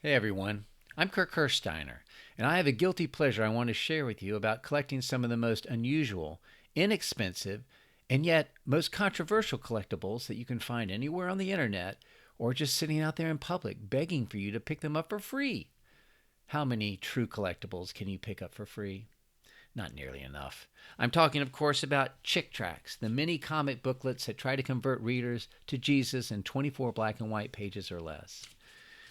Hey everyone, I'm Kirk Kirsteiner, and I have a guilty pleasure I want to share with you about collecting some of the most unusual, inexpensive, and yet most controversial collectibles that you can find anywhere on the internet or just sitting out there in public begging for you to pick them up for free. How many true collectibles can you pick up for free? Not nearly enough. I'm talking, of course, about Chick Tracts, the mini comic booklets that try to convert readers to Jesus in 24 black and white pages or less.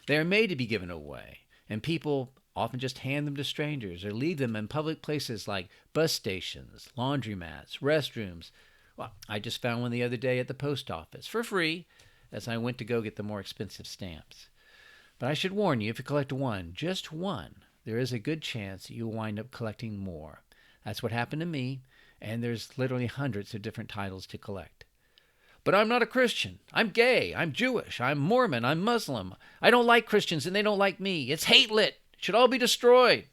They are made to be given away, and people often just hand them to strangers or leave them in public places like bus stations, laundromats, restrooms. Well, I just found one the other day at the post office for free as I went to go get the more expensive stamps. But I should warn you, if you collect one, just one, there is a good chance that you'll wind up collecting more. That's what happened to me, and there's literally hundreds of different titles to collect. But I'm not a Christian. I'm gay. I'm Jewish. I'm Mormon. I'm Muslim. I don't like Christians and they don't like me. It's hate lit. It should all be destroyed.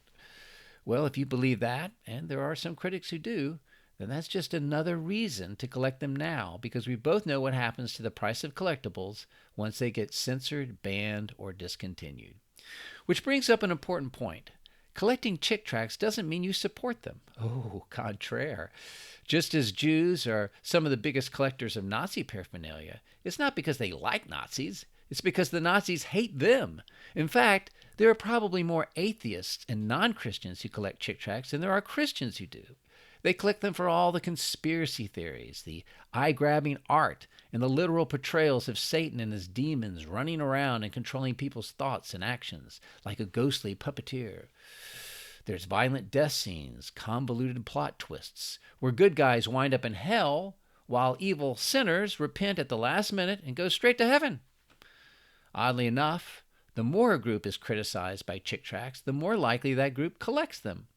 Well, if you believe that, and there are some critics who do, then that's just another reason to collect them now, because we both know what happens to the price of collectibles once they get censored, banned, or discontinued. Which brings up an important point. Collecting Chick Tracts doesn't mean you support them. Oh, contraire. Just as Jews are some of the biggest collectors of Nazi paraphernalia, it's not because they like Nazis, it's because the Nazis hate them. In fact, there are probably more atheists and non Christians who collect Chick Tracts than there are Christians who do. They collect them for all the conspiracy theories, the eye grabbing art, and the literal portrayals of Satan and his demons running around and controlling people's thoughts and actions like a ghostly puppeteer. There's violent death scenes, convoluted plot twists, where good guys wind up in hell while evil sinners repent at the last minute and go straight to heaven. Oddly enough, the more a group is criticized by Chick Tracts, the more likely that group collects them.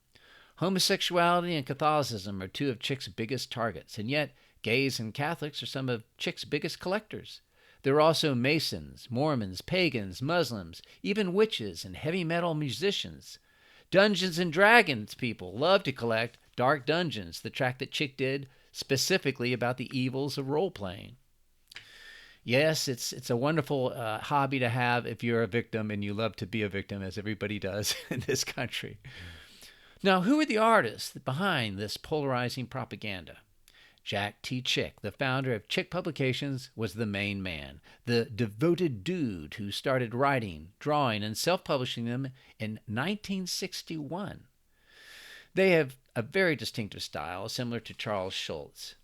Homosexuality and Catholicism are two of Chick's biggest targets, and yet gays and Catholics are some of Chick's biggest collectors. There are also Masons, Mormons, pagans, Muslims, even witches and heavy metal musicians. Dungeons and Dragons people love to collect Dark Dungeons, the track that Chick did specifically about the evils of role playing. Yes, it's a wonderful hobby to have if you're a victim and you love to be a victim, as everybody does in this country. Now, who are the artists behind this polarizing propaganda? Jack T. Chick, the founder of Chick Publications, was the main man, the devoted dude who started writing, drawing, and self-publishing them in 1961. They have a very distinctive style, similar to Charles Schulz,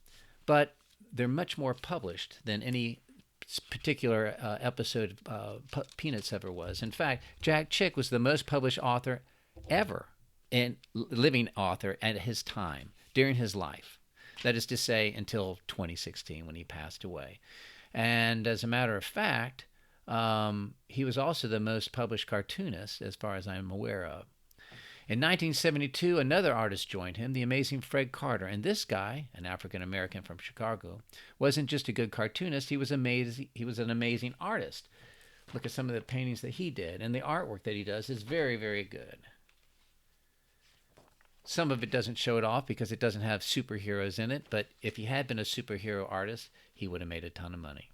but they're much more published than any particular episode of Peanuts ever was. In fact, Jack Chick was the most published author ever, and living author at his time, during his life. That is to say, until 2016 when he passed away. And as a matter of fact, he was also the most published cartoonist, as far as I'm aware of. In 1972, another artist joined him, the amazing Fred Carter. And this guy, an African American from Chicago, wasn't just a good cartoonist, he was amazing. He was an amazing artist. Look at some of the paintings that he did, and the artwork that he does is very, very good. Some of it doesn't show it off because it doesn't have superheroes in it, but if he had been a superhero artist, he would have made a ton of money.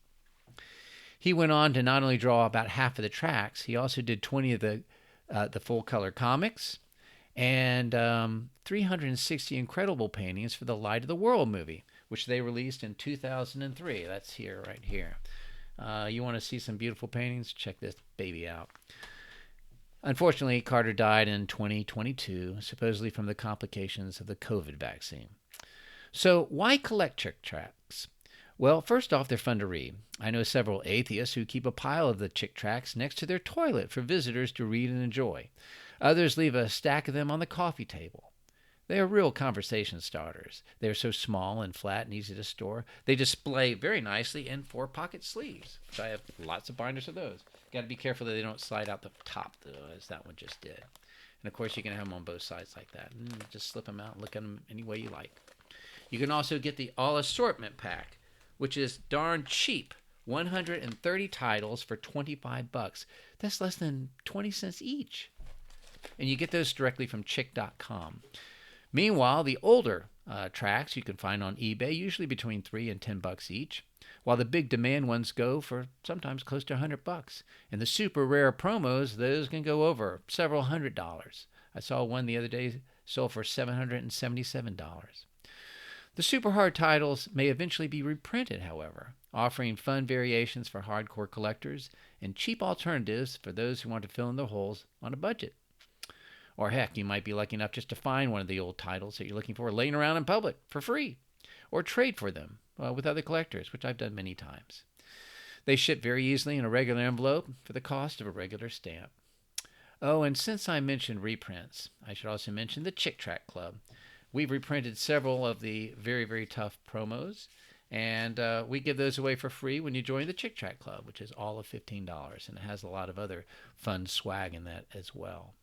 He went on to not only draw about half of the tracks, he also did 20 of the full-color comics and 360 incredible paintings for the Light of the World movie, which they released in 2003. That's here, right here. You want to see some beautiful paintings? Check this baby out. Unfortunately, Carter died in 2022, supposedly from the complications of the COVID vaccine. So why collect Chick Tracts? Well, first off, they're fun to read. I know several atheists who keep a pile of the Chick Tracts next to their toilet for visitors to read and enjoy. Others leave a stack of them on the coffee table. They are real conversation starters. They are so small and flat and easy to store. They display very nicely in 4-pocket sleeves, which I have lots of binders of those. Got to be careful that they don't slide out the top, though, as that one just did. And, of course, you can have them on both sides like that. And just slip them out and look at them any way you like. You can also get the All Assortment Pack, which is darn cheap. 130 titles for $25. That's less than 20 cents each. And you get those directly from chick.com. Meanwhile, the older tracks you can find on eBay, usually between $3 and $10 each. while the big demand ones go for sometimes close to $100. And the super rare promos, those can go over several $100s. I saw one the other day sold for $777. The super hard titles may eventually be reprinted, however, offering fun variations for hardcore collectors and cheap alternatives for those who want to fill in the holes on a budget. Or heck, you might be lucky enough just to find one of the old titles that you're looking for laying around in public for free, or trade for them with other collectors, which I've done many times. They ship very easily in a regular envelope for the cost of a regular stamp. Oh, and since I mentioned reprints, I should also mention the Chick Tract Club. We've reprinted several of the very, very tough promos, and we give those away for free when you join the Chick Tract Club, which is all of $15, and it has a lot of other fun swag in that as well.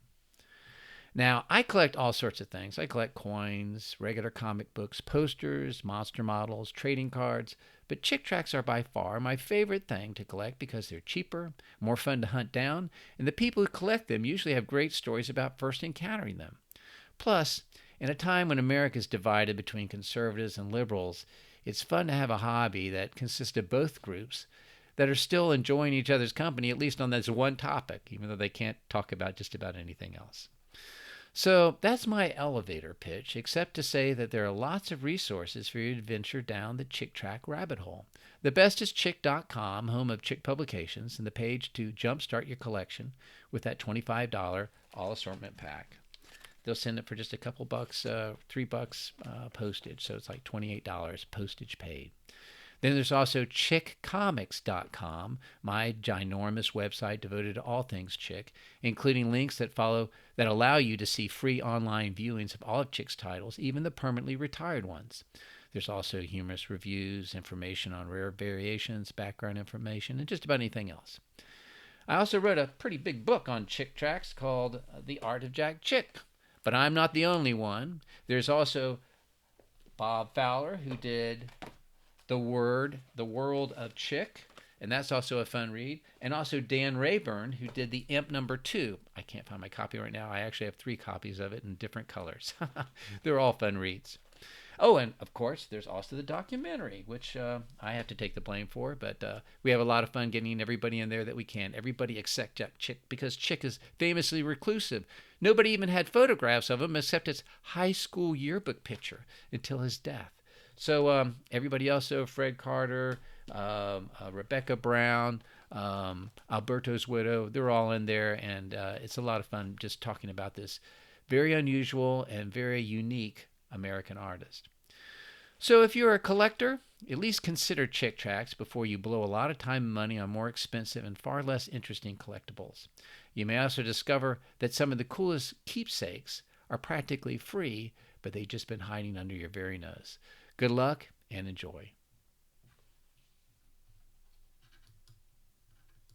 Now, I collect all sorts of things. I collect coins, regular comic books, posters, monster models, trading cards, but Chick Tracts are by far my favorite thing to collect because they're cheaper, more fun to hunt down, and the people who collect them usually have great stories about first encountering them. Plus, in a time when America is divided between conservatives and liberals, it's fun to have a hobby that consists of both groups that are still enjoying each other's company, at least on this one topic, even though they can't talk about just about anything else. So that's my elevator pitch, except to say that there are lots of resources for you to venture down the Chick Tract rabbit hole. The best is chick.com, home of Chick Publications, and the page to jumpstart your collection with that $25 all assortment pack. They'll send it for just a couple bucks, $3 postage, so it's like $28 postage paid. Then there's also chickcomics.com, my ginormous website devoted to all things Chick, including links that allow you to see free online viewings of all of Chick's titles, even the permanently retired ones. There's also humorous reviews, information on rare variations, background information, and just about anything else. I also wrote a pretty big book on Chick Tracts called The Art of Jack Chick, but I'm not the only one. There's also Bob Fowler, who did The World of Chick, and that's also a fun read. And also Dan Rayburn, who did the Imp #2. I can't find my copy right now. I actually have 3 copies of it in different colors. They're all fun reads. Oh, and of course, there's also the documentary, which I have to take the blame for, but we have a lot of fun getting everybody in there that we can. Everybody except Jack Chick, because Chick is famously reclusive. Nobody even had photographs of him except his high school yearbook picture until his death. So everybody else, so Fred Carter, Rebecca Brown, Alberto's widow, they're all in there, and it's a lot of fun just talking about this very unusual and very unique American artist. So if you're a collector, at least consider Chick Tracts before you blow a lot of time and money on more expensive and far less interesting collectibles. You may also discover that some of the coolest keepsakes are practically free, but they've just been hiding under your very nose. Good luck and enjoy.